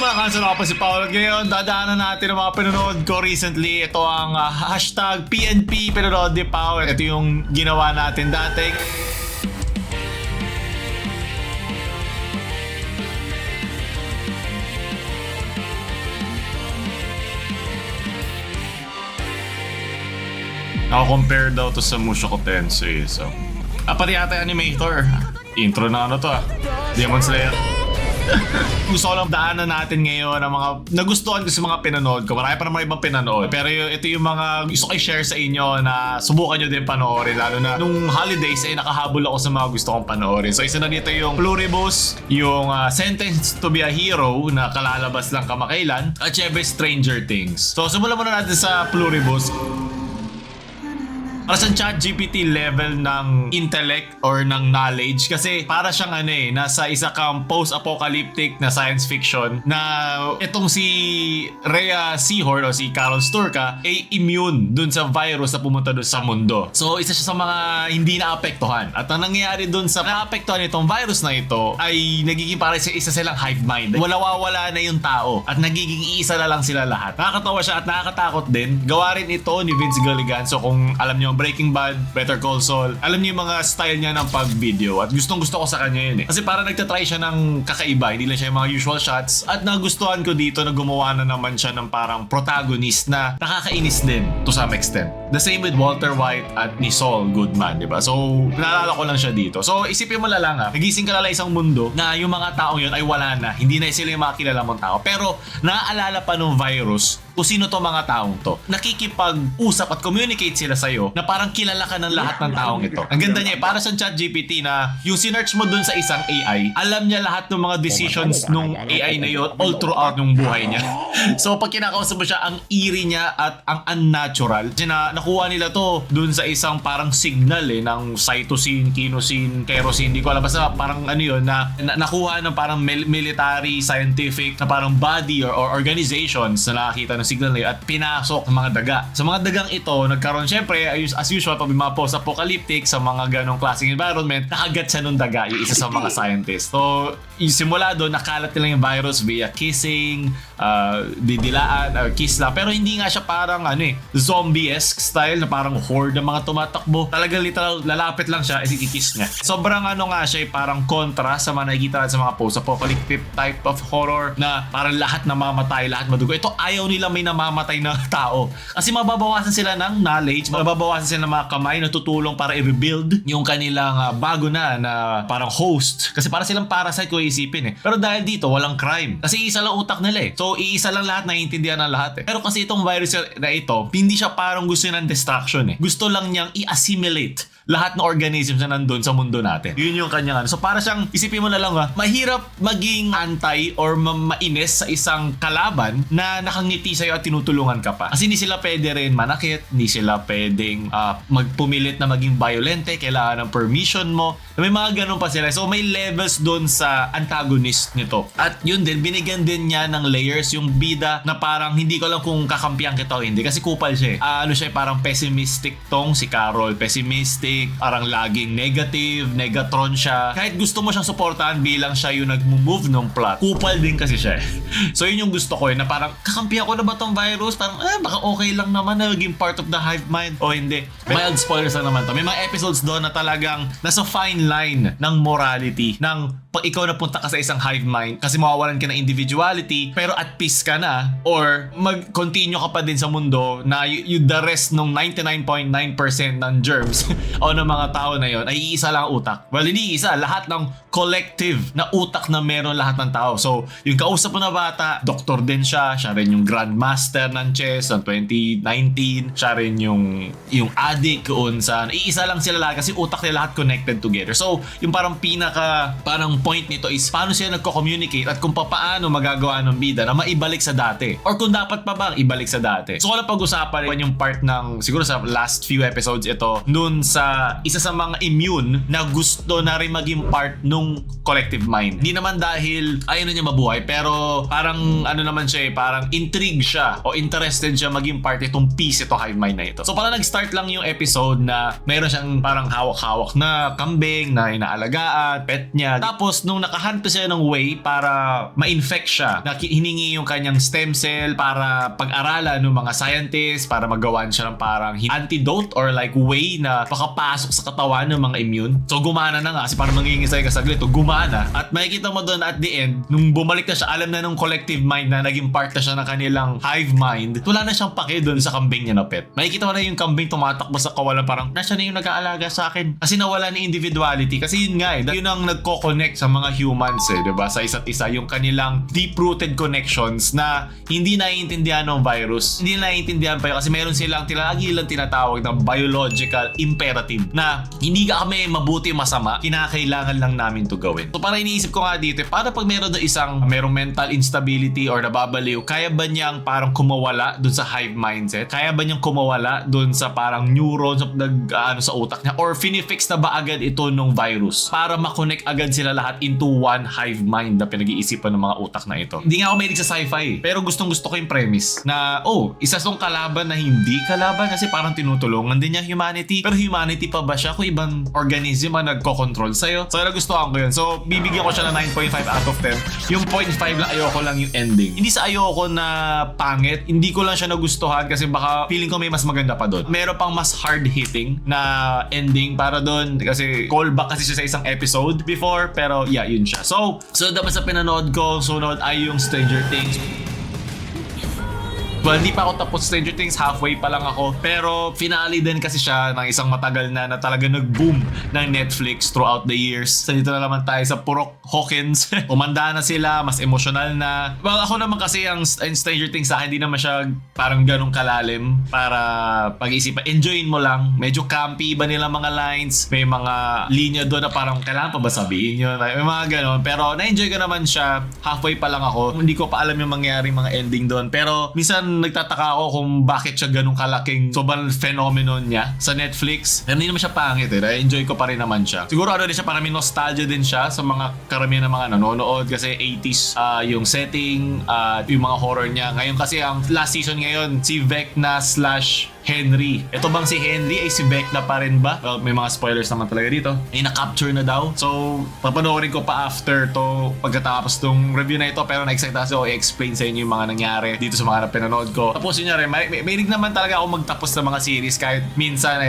mga kanso, ako pa si Paolo. Ngayon, dadaanan natin ang mga pinanood ko recently. Ito ang hashtag PNP Pinanood ni Paolo. Ito yung ginawa natin dati. Compare daw to sa Mushoku Tensei. So, pati yata animator. Intro na ano to Demon Slayer. Gusto ko lang daanan natin ngayon ang mga nagustuhan ko sa mga pinanood ko. Marami pa naman ibang pinanood. Pero ito yung mga gusto ko i-share sa inyo na subukan nyo din panoorin. Lalo na nung holidays ay nakahabol ako sa mga gusto kong panoorin. So isa na dito yung Pluribus, yung Sentenced to be a Hero na kalalabas lang kamakailan, at syempre Stranger Things. So simulan muna natin sa Pluribus. Para sa ChatGPT level ng intellect or ng knowledge, kasi para siyang nasa isa kang post-apocalyptic na science fiction na itong si Rhea Seehorn o si Carol Sturka ay immune dun sa virus na pumunta dun sa mundo. So isa siya sa mga hindi naapektuhan. At ang nangyayari dun sa naapektuhan itong virus na ito ay nagiging para sa isa silang hive mind. Wala na yung tao at nagiging iisa na lang sila lahat. Nakakatawa siya at nakakatakot din. Gawa rin ito ni Vince Gilligan. So kung alam niyo Breaking Bad, Better Call Saul, alam niyo yung mga style niya ng pag-video at gustong gusto ko sa kanya yun Kasi para nagtatry siya ng kakaiba, hindi lang siya yung mga usual shots, at nagustuhan ko dito na gumawa na naman siya ng parang protagonist na nakakainis din to some extent. The same with Walter White at ni Saul Goodman, di ba? So, naalala ko lang siya dito. So, isipin mo na lang nagising ka lang isang mundo na yung mga taong yun ay wala na. Hindi na sila yung mga kilala mong tao. Pero, naaalala pa ng virus kung sino to mga taong to. Nakikipag-usap at communicate sila sa'yo na parang kilala ka ng lahat ng taong ito. Ang ganda niya para sa ChatGPT na yung sinearch mo dun sa isang AI, alam niya lahat ng mga decisions nung AI na yun all throughout yung buhay niya. So pag kinakausap mo siya, ang eerie niya at ang unnatural. Kasi nakuha nila to dun sa isang parang signal ng cytosine, kinosine, kerosene, di ko alam. Basta parang yun na nakuha ng parang military, scientific na parang body or organizations na nakakita ng signal na yun at pinasok ng mga daga. Sa mga dagang ito, nagkaroon syempre, as usual, pag mga post-apocalyptic sa mga ganong klaseng environment, nakagat siya nung daga, yung isa sa mga scientists. So, yung simula doon, nakalat nila yung virus via kissing, didilaan, kiss lang. Pero hindi nga siya parang zombie-esque style na parang horde ng mga tumatakbo. Talagang literal, lalapit lang siya, i-kiss niya. Sobrang nga siya, parang kontra sa mga nakikita sa mga post-apocalyptic type of horror na parang lahat namamatay, lahat madugo. Ito, ayaw nila may namamatay na tao. Kasi mababawasan sila ng knowledge, mababawasan sila ng mga kamay na tutulong para i-rebuild yung kanilang bago na parang host. Kasi para silang parasite ko isipin Pero dahil dito, walang crime. Kasi isa lang utak nila So, iisa lang lahat, naiintindihan ng lahat Pero kasi itong virus na ito, hindi siya parang gusto ng destruction Gusto lang niyang i-assimilate lahat ng organisms na nandun sa mundo natin. Yun yung kanyang So para siyang, isipin mo na lang mahirap maging anti or mainis sa isang kalaban na nakangiti sa'yo at tinutulungan ka pa. Kasi hindi sila pwede rin manakit, hindi sila pwedeng magpumilit na maging violente, kailangan ng permission mo. May mga ganun pa sila. So may levels doon sa antagonist nito. At yun din, binigyan din niya ng layers yung bida na parang hindi ko alam kung kakampihan kita o hindi. Kasi kupal siya siya parang pessimistic tong si Carol. Pessimistic, parang laging negative, negatron siya. Kahit gusto mo siyang suportahan bilang siya yung nag-move ng plot, kupal din kasi siya So yun yung gusto ko na parang kakampihan ko na ba tong virus? Parang baka okay lang naman na maging part of the hive mind o hindi. Mild spoilers lang naman to. May mga episodes doon na talagang nasa fine line ng morality, ng pag ikaw napunta ka sa isang hive mind kasi mawawalan ka ng individuality pero at peace ka na, or mag-continue ka pa din sa mundo na the rest ng 99.9% ng germs o ng mga tao na yon ay iisa lang utak. Well, hindi isa, lahat ng collective na utak na meron lahat ng tao. So, yung kausap mo na bata, doktor din siya rin yung grandmaster ng chess ng 2019, siya rin yung addict kung saan, iisa lang sila lahat kasi utak nila lahat connected together. So, yung parang parang point nito is paano sila nagko-communicate at kung paano magagawa ng bida na maibalik sa dati. Or kung dapat pa bang ibalik sa dati. So, kung pag-usapan yung part ng, siguro sa last few episodes ito, nun sa isa sa mga immune na gusto na rin maging part nung collective mind. Hindi naman dahil ayaw na niya mabuhay, pero parang naman siya parang intrigue siya o interested siya maging part itong piece ito hive mind na ito. So parang nag-start lang yung episode na mayroon siyang parang hawak-hawak na kambing na inaalagaan, pet niya. Tapos Tapos nung nakahanto siya ng way para ma-infect siya, hiningi yung kanyang stem cell para pag-aralan ng mga scientists, para magawan siya ng parang antidote or like way na makapasok sa katawan ng mga immune. So gumana na nga kasi parang mangingisay ka saglit. So gumana. At makikita mo doon at the end, nung bumalik na siya, alam na nung collective mind na naging part na siya ng kanilang hive mind, wala na siyang pake doon sa kambing niya na pet. Makikita mo na yung kambing tumatakbo sa kawalan, parang nasya na yung nag-aalaga sa akin. Kasi nawala ni individuality. Kasi yun nga yun ang nagko-connect sa mga humans diba? Sa isa't isa, yung kanilang deep-rooted connections na hindi naiintindihan ng virus. Hindi naiintindihan pa yun kasi meron silang lagi tinatawag na biological imperative na hindi ka kami mabuti masama, kinakailangan lang namin to gawin. So para iniisip ko nga dito, para pag meron na merong mental instability or nababaliw, kaya ba niyang parang kumawala dun sa hive mindset? Kaya ba niyang kumawala dun sa parang neurons sa utak niya? Or finifix na ba agad ito nung virus para makonect agad sila lahat into one hive mind na pinag-iisipan ng mga utak na ito? Hindi nga ako mahilig sa sci-fi pero gustong gusto ko yung premise na isa tong kalaban na hindi kalaban kasi parang tinutulungan din niya humanity. Pero humanity pa ba siya kung ibang organism ang nagko-control sa'yo? So nagustuhan ko yun. So bibigyan ko siya ng 9.5 out of 10. Yung 0.5 lang, ayoko lang yung ending. Hindi sa ayoko na pangit, hindi ko lang siya nagustuhan kasi baka feeling ko may mas maganda pa doon. Meron pang mas hard-hitting na ending para doon kasi callback kasi siya sa isang episode before, pero yeah, yun siya. So dapat sa pinanood ko, sunod ay yung Stranger Things. Well, hindi pa ako tapos Stranger Things, halfway pa lang ako. Pero finale din kasi siya ng isang matagal na talaga nag-boom ng Netflix throughout the years. So dito na naman tayo sa Purok Hawkins. Umanda na sila, mas emotional na. Well, ako naman kasi ang Stranger Things sa akin, hindi naman siya parang ganong kalalim para pag-isipan. Enjoyin mo lang. Medyo campy ba nilang mga lines. May mga linya doon na parang kailangan pa ba sabihin yun? May mga ganon. Pero na-enjoy ko naman siya. Halfway pa lang ako. Hindi ko pa alam yung mangyaring mga ending doon. Pero minsan nagtataka ako kung bakit siya ganun kalaking sobrang phenomenon niya sa Netflix. Pero hindi naman siya pangit Na-enjoy ko pa rin naman siya. Siguro din siya, parang may nostalgia din siya sa mga karamihan ng mga nanonood kasi 80s yung setting at yung mga horror niya. Ngayon kasi ang last season ngayon, si Vecna / Henry. Ito bang si Henry ay si Vecna pa rin ba? Well, may mga spoilers naman talaga dito. Ay na-capture na daw. So, papanoorin ko pa after to pagkatapos tong review na ito. Pero na-excite ako i-explain sa inyo yung mga nangyari dito sa mga pinanood ko. Tapos yun rin, may naman talaga ako magtapos ng mga series kahit minsan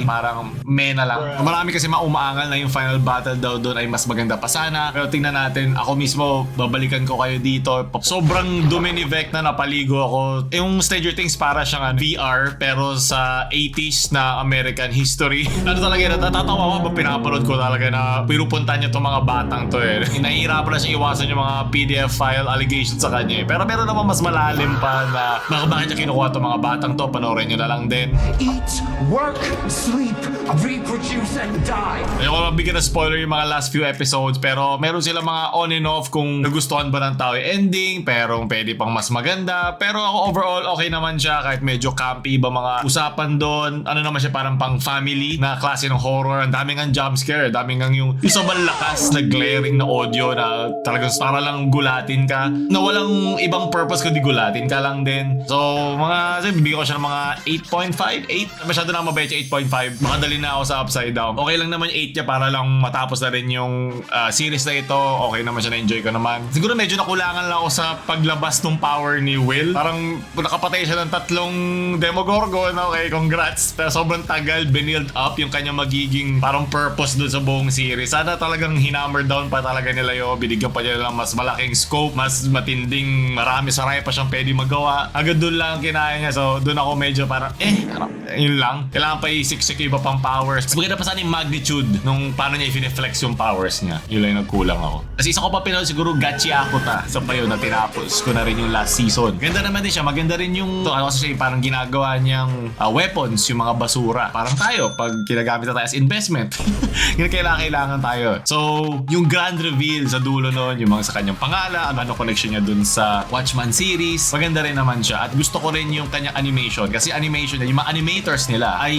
parang na lang. Marami kasi maumaangal na yung final battle daw doon ay mas maganda pa sana. Pero tingnan natin, ako mismo, babalikan ko kayo dito. Sobrang dumi ni Vecna, napaligo ako. Yung Stranger Things para siyang VR, pero sa 80s na American history. Talaga natatawa ako pag pinapanood ko talaga na pinupunta niya itong mga batang to Nahihirapan na siya iwasan yung mga PDF file allegations sa kanya Pero meron naman mas malalim pa na bakit niya kinukuha itong mga batang to. Panoorin niyo na lang din. Eat, work, sleep, reproduce, and die. Ayoko mabigyan na spoiler yung mga last few episodes pero meron sila mga on and off kung nagustuhan ba ng tao yung ending pero pwede pang mas maganda. Pero ako overall okay naman siya kahit medyo campy ba mga usapan doon. Ano naman siya parang pang family na klase ng horror. Ang daming ang jump scare. Daming ang yung sobrang lakas na glaring na audio na talagang para lang gulatin ka. Na walang ibang purpose kundi gulatin ka lang din. So bibigyan ko siya ng mga 8.5. 8. Masyado na mabait siya 8.5. Makadali na ako sa upside down. Okay lang naman yung 8 niya para lang matapos na rin yung series na ito. Okay naman siya, na-enjoy ko naman. Siguro medyo nakulangan lang ako sa paglabas ng power ni Will. Parang nakapatay siya ng 3 Demogorgon. Okay, congrats. Pero sobrang tagal binild up yung kanya magiging parang purpose doon sa buong series. Sana talagang hinammer down pa talaga nila yun. Binigyan pa niya lang mas malaking scope, mas matinding, marami saray pa siyang pwede magawa. Agad doon lang kinaya niya. So doon ako medyo parang yun lang. Kailangan pa isiksik yung iba pang powers. Maganda pa sana yung magnitude nung paano niya i-flex yung powers niya. Yun lang yung nagkulang ako. Kasi isa ko pa pinanood siguro Gachiakuta sa payo na tinapos ko na rin yung last season. Ganda naman din siya. Maganda rin yung kasi siya parang ginagawa niyang weapons, yung mga basura. Parang tayo, pag ginagamit na tayo as investment. Kailangan tayo. So, yung grand reveal sa dulo nun, yung mga sa kanyang pangalan, ano connection niya dun sa Watchmen series, maganda rin naman siya. At gusto ko rin yung kanyang animation. Kasi animation niya, yung mga animated creators nila ay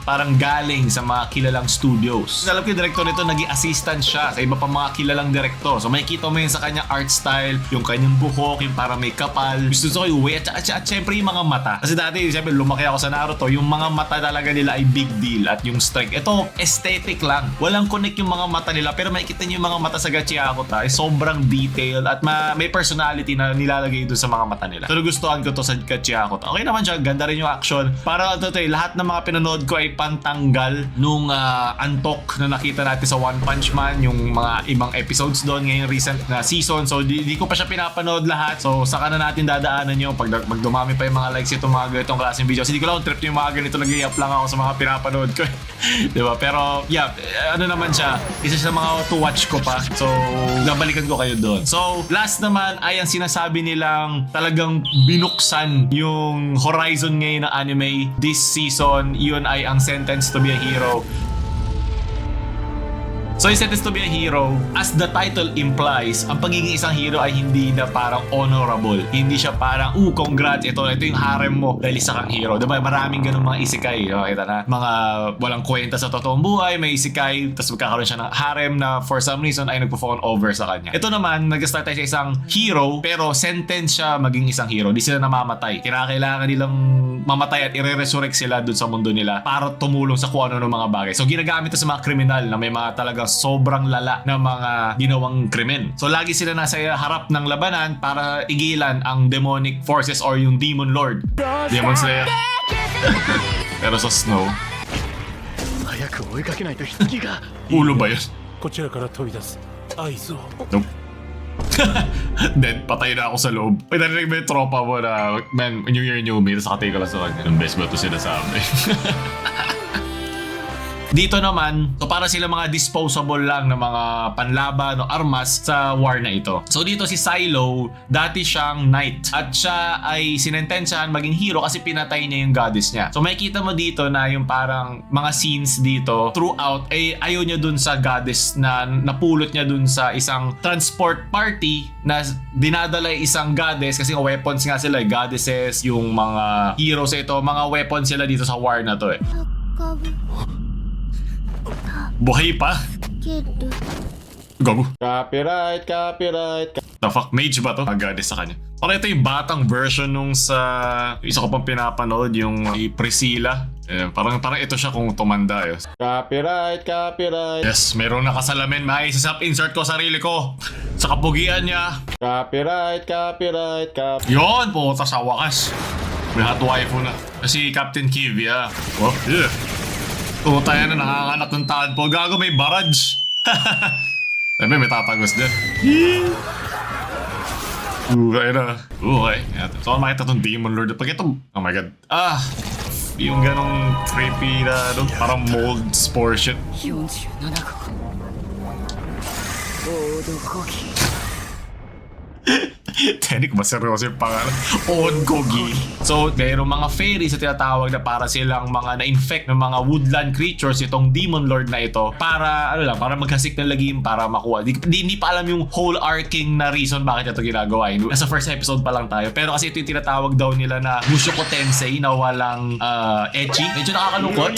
parang galing sa mga kilalang studios. Alam ko yung director nito, naging assistant siya sa iba pa mga kilalang director. So makikita mo yun sa kanyang art style, yung kanyang buhok, yung parang may kapal. Gusto ko yung way at syempre yung mga mata. Kasi dati, syempre lumaki ako sa Naruto, yung mga mata talaga nila ay big deal at yung strength. Ito, aesthetic lang. Walang connect yung mga mata nila pero makikita niyo yung mga mata sa Gachiakuta ay sobrang detailed at may personality na nilalagay doon sa mga mata nila. So nagustuhan ko to sa Gachiakuta. Okay naman siya, ganda rin yung action. Para lahat ng mga pinanood ko ay pantanggal nung antok na nakita natin sa One Punch Man, yung mga ibang episodes doon ngayong recent na season. So di ko pa siya pinapanood lahat. So saka na natin dadaanan yung pag dumami pa yung mga likes itong mga ganitong klaseng videos. Hindi ko lang trip yung mga ganito, nag-i-up lang ako sa mga pinapanood ko. Diba? Pero yeah, ano naman siya, isa sa mga to watch ko pa. So nabalikan ko kayo doon. So last naman ay ang sinasabi nilang talagang binuksan yung horizon ngayon ng anime this season. Yun ay ang Sentence to be a Hero. So yung Sentence to be a Hero, as the title implies, ang pagiging isang hero ay hindi na parang honorable. Hindi siya parang, congrats, ito yung harem mo dahil isa kang hero. Diba? Maraming ganun mga isekai. Kita na, mga walang kwenta sa totoong buhay, may isekai, tapos magkakaroon siya ng harem na for some reason ay nagpo-phone over sa kanya. Ito naman, nag-start tayo sa isang hero, pero sentence siya maging isang hero. Di sila namamatay. Kailangan nilang mamatay at i-resurrect sila dun sa mundo nila para tumulong sa kung ano ng mga bagay. So ginagamit ito sa mga kriminal na may mga talagang sobrang lala na mga ginawang krimen. So lagi sila nasa harap ng labanan para igilan ang demonic forces or yung Demon Lord. Demon Slayer. Pero sa Snow. 早く追いかけないと棺が Ulo ba yun? こちらから飛び出す合図を Nope. Then, patay na ako sa loob. May narinig mo yung tropa mo na, man, New Year, New Me, tapos nakatay ka lang sa kanya. Yung best ba ito sinasabi? Dito naman, so para sila mga disposable lang na mga panlaban o armas sa war na ito. So dito si Silo, dati siyang knight. At siya ay sinentensyahan maging hero kasi pinatay niya yung goddess niya. So makikita mo dito na yung parang mga scenes dito throughout ay ayaw niya dun sa goddess na napulot niya dun sa isang transport party na dinadala isang goddess kasi weapons nga sila, goddesses, yung mga heroes ito, mga weapons sila dito sa war na to eh. Buhay pa? Gago. Copyright. The fuck? Mage ba to? Goddess sa kanya. Parang ito yung batang version nung sa isa ko pang pinapanood, yung Priscilla. Parang ito siya kung tumanda eh. Copyright. Yes, mayroong nakasalamin. May insert ko sarili ko sa kapugian niya. Copyright. Yon, puta sa wakas. May hot waifu na. Si Captain Kivia. Oh, yeah. Puta yan na nakakanak ng tadpole. Gago, may barrage. May tatagos din. Okay na. Okay. So, makita itong Demon Lord. Pag ito, oh my god. Yung ganong creepy na, parang mold spore shit. 47個オードコギ Hindi ko ba seryoso yung pangalan? Ongogi. So, mayroong mga fairies na tinatawag na para silang mga na-infect ng mga woodland creatures itong Demon Lord na ito para, para maghasik ng lagim para makuha. Hindi pa alam yung whole arcing na reason bakit ito ginagawa. Nasa first episode pa lang tayo. Pero kasi ito yung tinatawag daw nila na Mushoku Tensei na walang ecchi. Medyo nakakalungkot.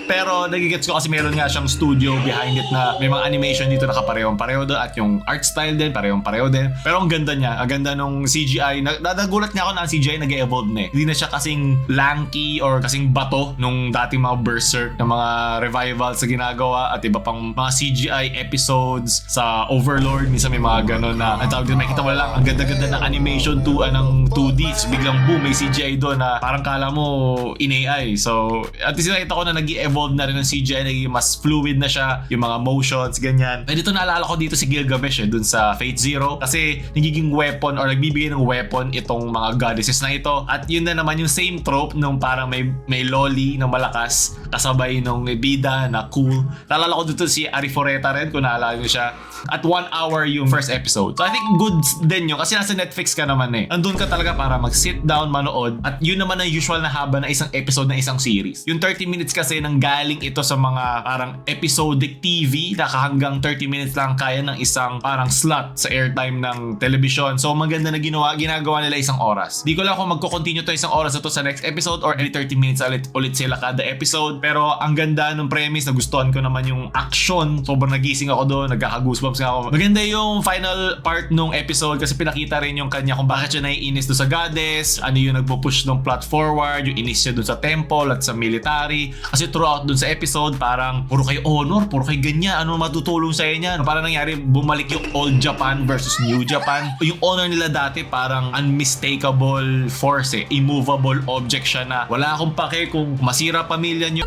Pero nagigets ko kasi meron nga siyang studio behind it na may mga animation dito na kaparehong-pareho doon at yung art style din, parehong-pareho din. Pero ang ganda niya. Ang ganda nung CGI. Nagulat nga ako na ang CGI nag-evolve na eh. Hindi na siya kasing lanky or kasing bato nung dating mga Berserk na mga revivals sa ginagawa at iba pang mga CGI episodes sa Overlord. Minsan may mga ganon na ang tawag din, makikita mo lang ang ganda-ganda ng animation ng 2D. So biglang boom, may CGI doon na parang kala mo in AI. So at least nakita ko na nag-evolve na rin ng CGI, naging mas fluid na siya, yung mga motions, ganyan. And dito naalala ko dito si Gilgamesh dun sa Fate Zero kasi nagiging weapon or nagbibigay ng weapon itong mga goddesses na ito. At yun na naman yung same trope nung parang may loli na malakas kasabay nung bida na cool. Naalala ko dito si Arifureta rin kung naalala nyo siya. At 1 hour yung first episode. So I think good din yun kasi nasa Netflix ka naman eh. Andun ka talaga para mag-sit down, manood. At yun naman ang usual na haba na isang episode na isang series. Yung 30 minutes kasi nang galing ito sa mga parang episodic TV na hanggang 30 minutes lang kaya ng isang parang slot sa airtime ng television. So maganda na ginagawa nila isang oras. Di ko lang kung magko-continue to isang oras na to sa next episode or any 30 minutes ulit sila kada episode. Pero ang ganda ng premise, nagustuhan ko naman yung action. Sobrang nagising ako doon, nagkaka-goosebumps nga ako. Maganda yung final part nung episode kasi pinakita rin yung kanya kung bakit siya naiinis doon sa goddess, ano yung nagpo-push ng plot forward, yung inis siya doon sa temple at sa military. Kasi throughout doon sa episode, parang puro kay honor, puro kay ganyan, ano matutulong sa inyo? Parang nangyari, bumalik yung old Japan versus new Japan. Yung honor nila dati parang unmistakable force eh, immovable object siya na wala akong pake kung masira pamilya nyo.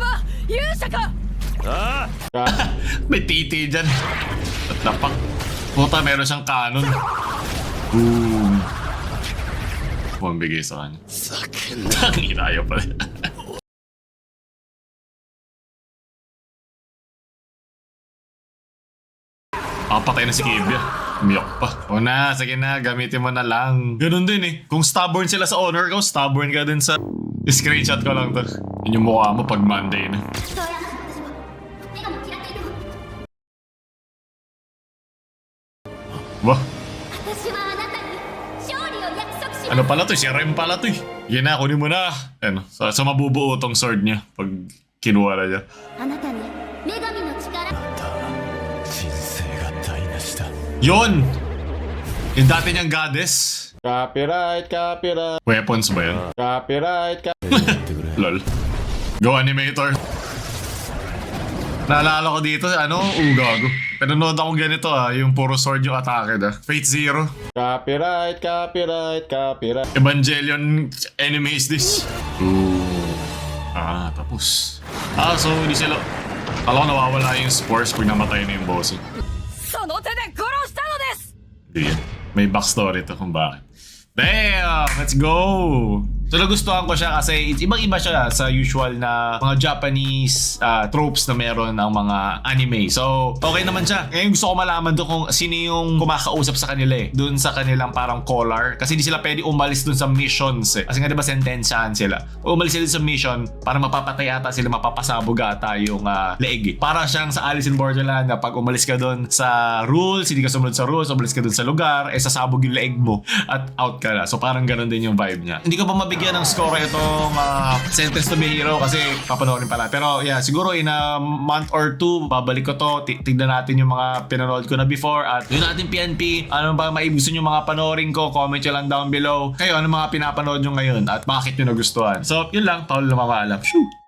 勇者か May titi dyan. At lapak. Puta, meron siyang kanon. Boom. Bumibigay sa kanya. Tangina, ayaw pala. Patay na si Kibia. Umiyak pa. O na, sige na, gamitin mo na lang. Ganun din eh. Kung stubborn sila sa honor ko, stubborn ka din sa... Screenshot ko lang to. Yun yung mukha mo pag Monday na. そうや私もメガも嫌っていても Wah, 私はあなたに勝利を約束します ano pala to? Si Rem pala to eh. Yan na, kunin mo na. Ano, sa mabubuo tong sword niya pag kinuha na niya. あなたに女神の力 人生が台無しだ Yun! Yung dati niyang goddess. Copyright, copyright, Weapons ba yan? copyright, Lol. Go animator. Naalala ko dito, ano? Gago. Pinanood ako ganito yung puro sword yung atake na. Fate Zero. copyright, copyright, copyright. Evangelion anime is this. Tapos. So hindi sila... Alam ko nawawala yung spores pag namatay na yung boss. その手で殺したのです Hindi yan. May backstory to kung bakit. Damn! Let's go! So nagustuhan ko siya kasi ibang-iba siya sa usual na mga Japanese tropes na meron ng mga anime. So, okay naman siya. Ngayon gusto ko malaman doon kung sino yung kumakausap sa kanila eh. Doon sa kanilang parang collar. Kasi hindi sila pwede umalis doon sa missions eh. Kasi nga diba sentensyahan sila. Kung umalis sila sa mission, parang mapapatay ata sila, mapapasabog ata yung leeg eh. Para siyang sa Alice in Borderland na pag umalis ka doon sa rules, hindi ka sumunod sa rules, umalis ka doon sa lugar, sasabog yung leeg mo at out ka na. So parang ganun din yung vibe niya. Hindi ko pa mabigyan ng score itong Sentence to be Hero kasi papanoorin pala. Pero yeah, siguro in a month or two, babalik ko to. Tignan natin yung mga pinanood ko na before at yun natin PNP. Ano ba maibusto nyo mga panoorin ko? Comment nyo lang down below. Kayo, ano mga pinapanood nyo ngayon at bakit nyo nagustuhan? So, yun lang. Paul na mamaalam. Shoo!